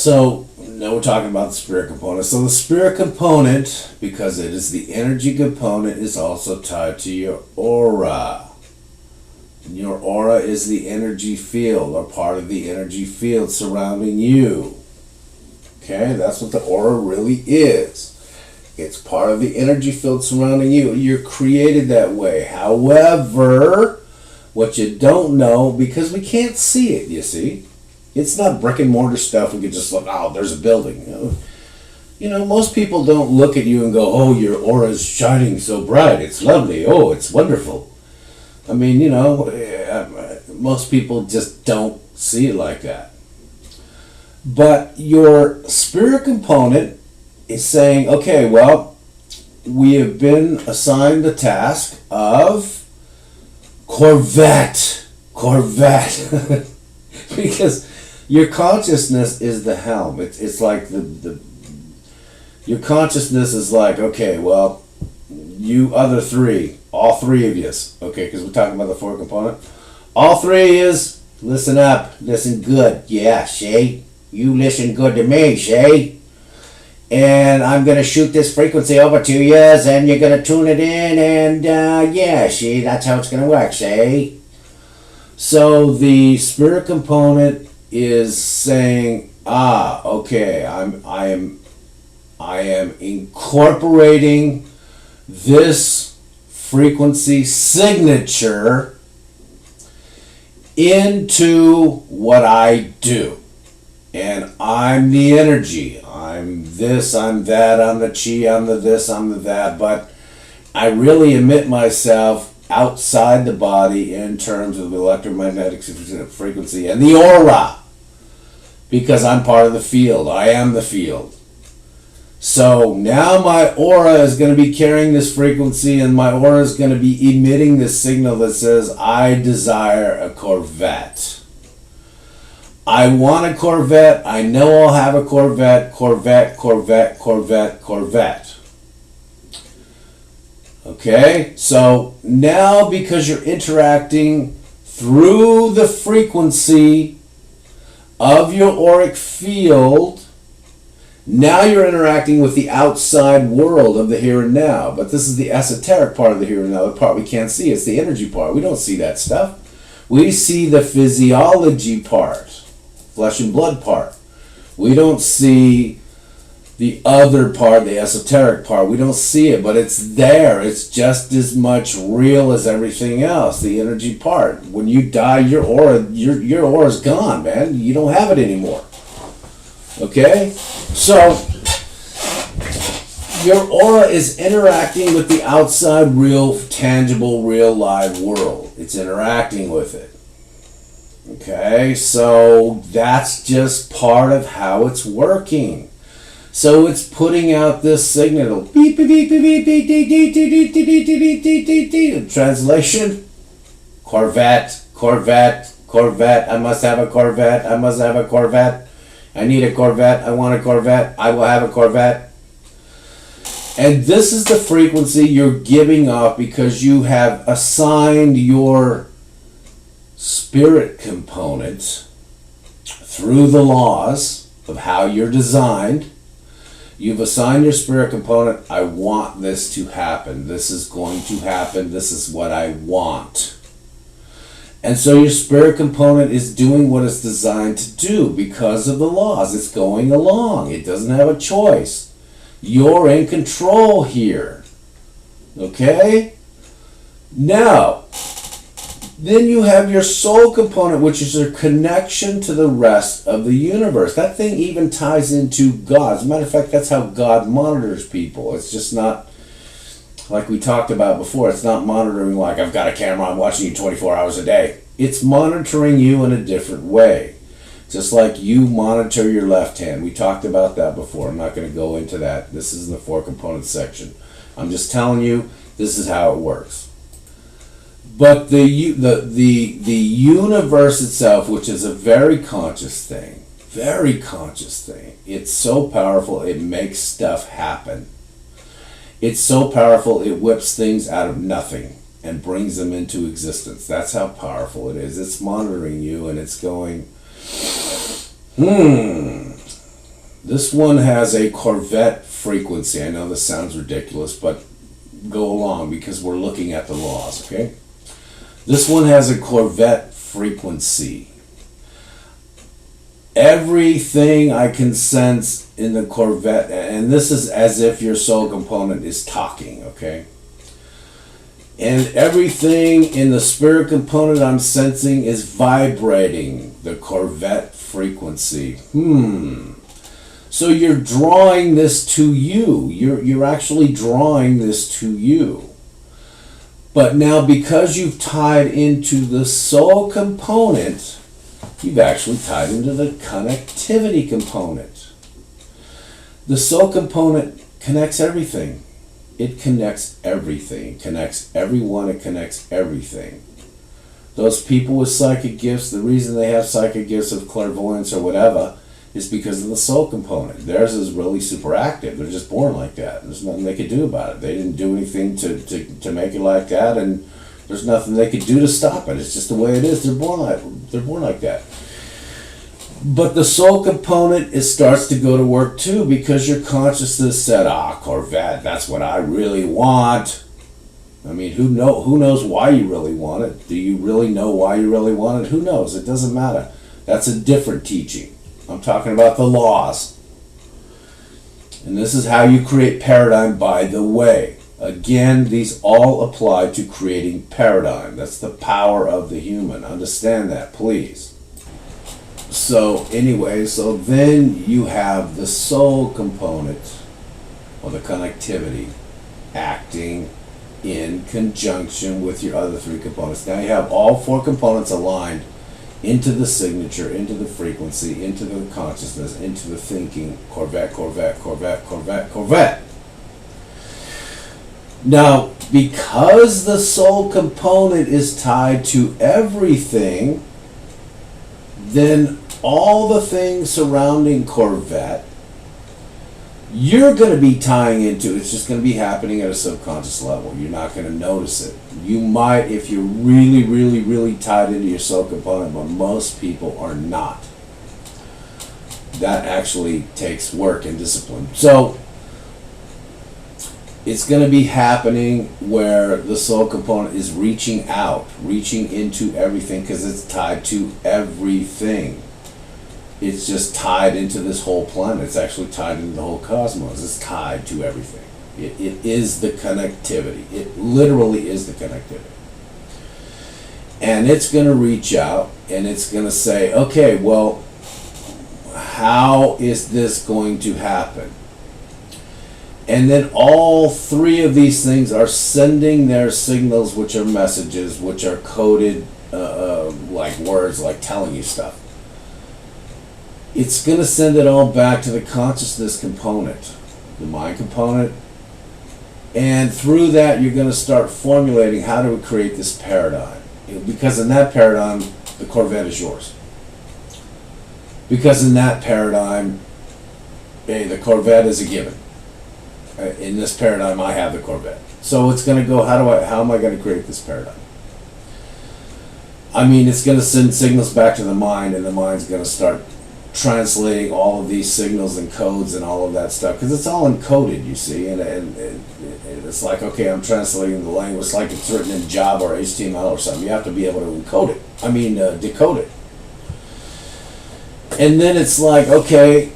So now we're talking about the spirit component. So the spirit component, because it is the energy component, is also tied to your aura. And your aura is the energy field, or part of the energy field surrounding you. Okay, that's what the aura really is. It's part of the energy field surrounding you. You're created that way. However, what you don't know, because we can't see it, you see. It's not brick and mortar stuff. We can just look, oh, there's a building. You know, most people don't look at you and go, oh, your aura is shining so bright. It's lovely. Oh, it's wonderful. I mean, you know, most people just don't see it like that. But your spirit component is saying, okay, well, we have been assigned the task of Corvette. Because your consciousness is the helm. It's like your consciousness is like, okay, well, you other three, all three of you, okay, because we're talking about the four component. All three is, listen up, listen good. Yeah, Shay, you listen good to me, Shay. And I'm going to shoot this frequency over to you, and you're going to tune it in, and yeah, Shay, that's how it's going to work, Shay. So the spirit component is saying, okay, I am incorporating this frequency signature into what I do. And I'm the energy. I'm this, I'm that, I'm the chi, I'm the this, I'm the that. But I really emit myself outside the body in terms of the electromagnetic frequency and the aura. Because I'm part of the field. I am the field. So now my aura is going to be carrying this frequency, and my aura is going to be emitting this signal that says, I desire a Corvette. I want a Corvette. I know I'll have a Corvette. Okay? So now, because you're interacting through the frequency of your auric field, now you're interacting with the outside world of the here and now. But this is the esoteric part of the here and now, the part we can't see. It's the energy part. We don't see that stuff. We see the physiology part, flesh and blood part. We don't see the other part, the esoteric part. We don't see it, but it's there. It's just as much real as everything else, the energy part. When you die, your aura's gone, man. You don't have it anymore. Okay? So, your aura is interacting with the outside, real, tangible, real, live world. It's interacting with it. Okay? So, that's just part of how it's working. So, it's putting out this signal. Beep, beep, beep, beep, beep, beep, beep, beep, beep, beep, beep, beep, beep, beep. Translation: Corvette, Corvette, Corvette. I must have a Corvette. I must have a Corvette. I need a Corvette. I want a Corvette. I will have a Corvette. And this is the frequency you're giving off because you have assigned your spirit component through the laws of how you're designed. You've assigned your spirit component. I want this to happen. This is going to happen. This is what I want. And so your spirit component is doing what it's designed to do because of the laws. It's going along. It doesn't have a choice. You're in control here. Okay? Now, then you have your soul component, which is your connection to the rest of the universe. That thing even ties into God. As a matter of fact, that's how God monitors people. It's just not, like we talked about before, it's not monitoring like, I've got a camera, I'm watching you 24 hours a day. It's monitoring you in a different way. Just like you monitor your left hand. We talked about that before. I'm not going to go into that. This is in the four components section. I'm just telling you, this is how it works. But the universe itself, which is a very conscious thing, it's so powerful, it makes stuff happen. It's so powerful, it whips things out of nothing and brings them into existence. That's how powerful it is. It's monitoring you and it's going, This one has a Corvette frequency. I know this sounds ridiculous, but go along because we're looking at the laws, okay? This one has a Corvette frequency. Everything I can sense in the Corvette, and this is as if your soul component is talking, okay? And everything in the spirit component I'm sensing is vibrating the Corvette frequency. So you're drawing this to you. You're actually drawing this to you. But now because you've tied into the soul component, you've actually tied into the connectivity component. The soul component connects everything. It connects everything. It connects everyone. It connects everything. Those people with psychic gifts, the reason they have psychic gifts of clairvoyance or whatever is because of the soul component. Theirs is really super active. They're just born like that. There's nothing they could do about it. They didn't do anything to make it like that, and there's nothing they could do to stop it. It's just the way it is. They're born like that. But the soul component, it starts to go to work too, because your consciousness said, Corvette, that's what I really want. I mean, who knows why you really want it? Do you really know why you really want it? Who knows? It doesn't matter. That's a different teaching. I'm talking about the laws. And this is how you create paradigm, by the way. Again, these all apply to creating paradigm. That's the power of the human. Understand that, please. So anyway, so then you have the soul component, or the connectivity, acting in conjunction with your other three components. Now you have all four components aligned into the signature, into the frequency, into the consciousness, into the thinking. Corvette, Corvette, Corvette, Corvette, Corvette. Now, because the soul component is tied to everything, then all the things surrounding Corvette, you're going to be tying into. It's just going to be happening at a subconscious level. You're not going to notice it. You might if you're really, really, really tied into your soul component, but most people are not. That actually takes work and discipline. So it's going to be happening where the soul component is reaching out, reaching into everything, because it's tied to everything. It's just tied into this whole planet. It's actually tied into the whole cosmos. It's tied to everything. It is the connectivity. It literally is the connectivity. And it's going to reach out and it's going to say, okay, well, how is this going to happen? And then all three of these things are sending their signals, which are messages, which are coded like words, like telling you stuff. It's going to send it all back to the consciousness component, the mind component. And through that, you're going to start formulating how do we create this paradigm. Because in that paradigm, the Corvette is yours. Because in that paradigm, the Corvette is a given. In this paradigm, I have the Corvette. So it's going to go, how am I going to create this paradigm? I mean, it's going to send signals back to the mind, and the mind's going to start translating all of these signals and codes and all of that stuff, because it's all encoded, you see, and it's like, okay, I'm translating the language. It's like it's written in Java or HTML or something. You have to be able to encode it. Decode it. And then it's like, okay,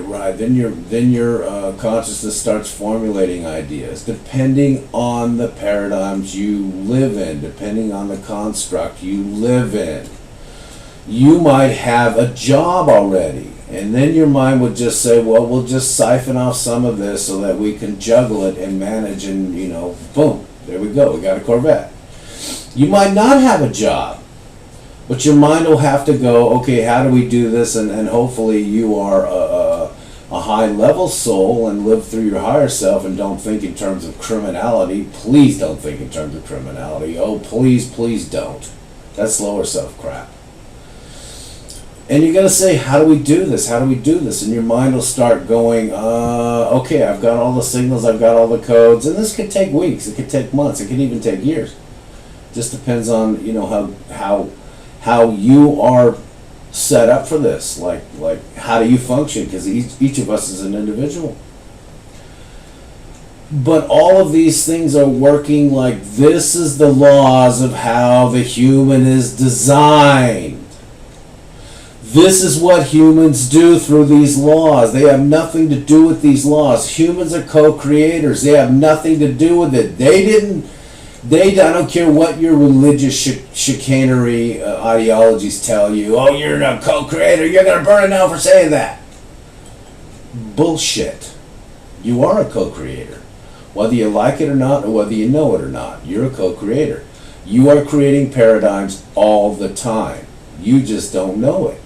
right. Then your consciousness starts formulating ideas, depending on the paradigms you live in, depending on the construct you live in. You might have a job already, and then your mind would just say, well, we'll just siphon off some of this so that we can juggle it and manage, and boom, there we go, we got a Corvette. You might not have a job, but your mind will have to go, okay, how do we do this? And hopefully you are a high-level soul and live through your higher self and don't think in terms of criminality. Please don't think in terms of criminality. Oh, please don't. That's lower self crap. And you're going to say, how do we do this? How do we do this? And your mind will start going, okay, I've got all the signals, I've got all the codes. And this could take weeks, it could take months, it could even take years. Just depends on, how you are set up for this. Like how do you function? Because each of us is an individual. But all of these things are working like this is the laws of how the human is designed. This is what humans do through these laws. They have nothing to do with these laws. Humans are co-creators. They have nothing to do with it. I don't care what your religious chicanery ideologies tell you. Oh, you're a co-creator. You're going to burn in hell for saying that. Bullshit. You are a co-creator. Whether you like it or not, or whether you know it or not, you're a co-creator. You are creating paradigms all the time. You just don't know it.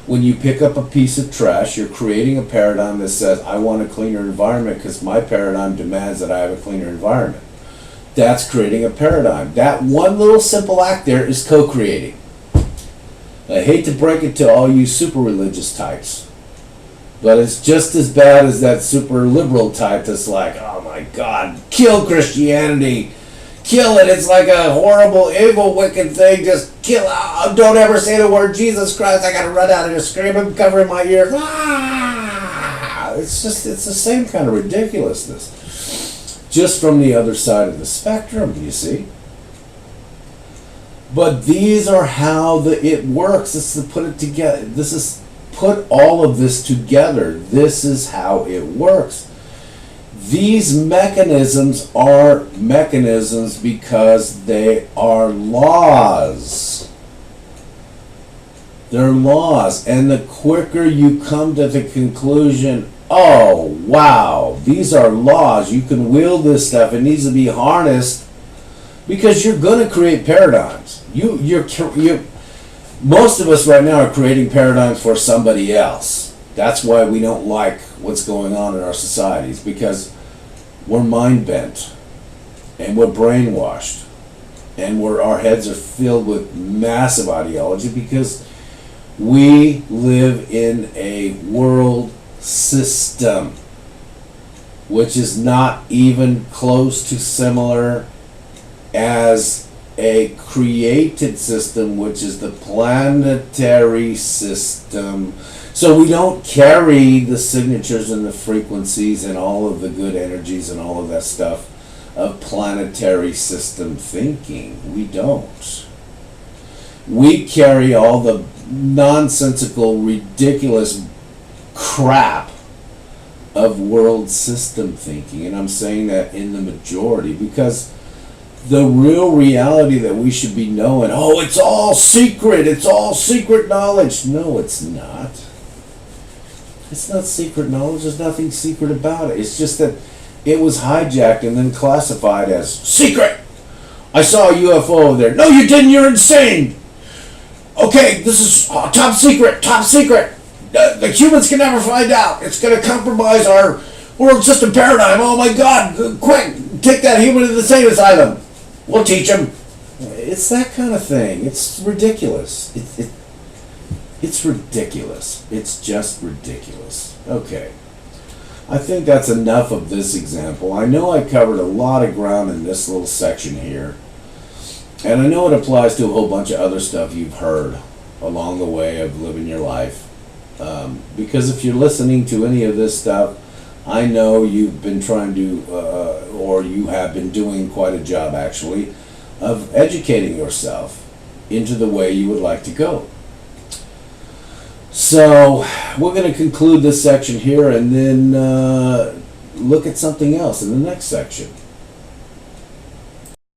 When you pick up a piece of trash, you're creating a paradigm that says, I want a cleaner environment because my paradigm demands that I have a cleaner environment. That's creating a paradigm. That one little simple act there is co-creating. I hate to break it to all you super religious types, but it's just as bad as that super liberal type that's like, oh my God, kill Christianity. Kill it. It's like a horrible, evil, wicked thing. Just kill it. Don't ever say the word Jesus Christ. I got to run out and scream and cover my ears. Ah! It's the same kind of ridiculousness. Just from the other side of the spectrum, you see. But these are how it works. This is to put it together. This is put all of this together. This is how it works. These mechanisms are mechanisms because they are laws. They're laws. And the quicker you come to the conclusion, oh, wow, these are laws. You can wield this stuff. It needs to be harnessed because you're going to create paradigms. Most of us right now are creating paradigms for somebody else. That's why we don't like what's going on in our societies, because we're mind bent and we're brainwashed and our heads are filled with massive ideology because we live in a world system which is not even close to similar as a created system, which is the planetary system. So we don't carry the signatures and the frequencies and all of the good energies and all of that stuff of planetary system thinking. We don't. We carry all the nonsensical, ridiculous crap of world system thinking. And I'm saying that in the majority because the real reality that we should be knowing, oh, it's all secret knowledge. No, it's not. It's not secret knowledge. There's nothing secret about it. It's just that it was hijacked and then classified as secret. I saw a UFO over there. No, you didn't. You're insane. Okay, this is top secret. The humans can never find out. It's going to compromise our world system paradigm. Oh my God, quick, take that human to the insane asylum. We'll teach him. It's that kind of thing. It's ridiculous. It's ridiculous. It's just ridiculous. Okay. I think that's enough of this example. I know I covered a lot of ground in this little section here. And I know it applies to a whole bunch of other stuff you've heard along the way of living your life. Because if you're listening to any of this stuff, I know you've been trying to, or you have been doing quite a job actually, of educating yourself into the way you would like to go. So we're going to conclude this section here and then look at something else in the next section.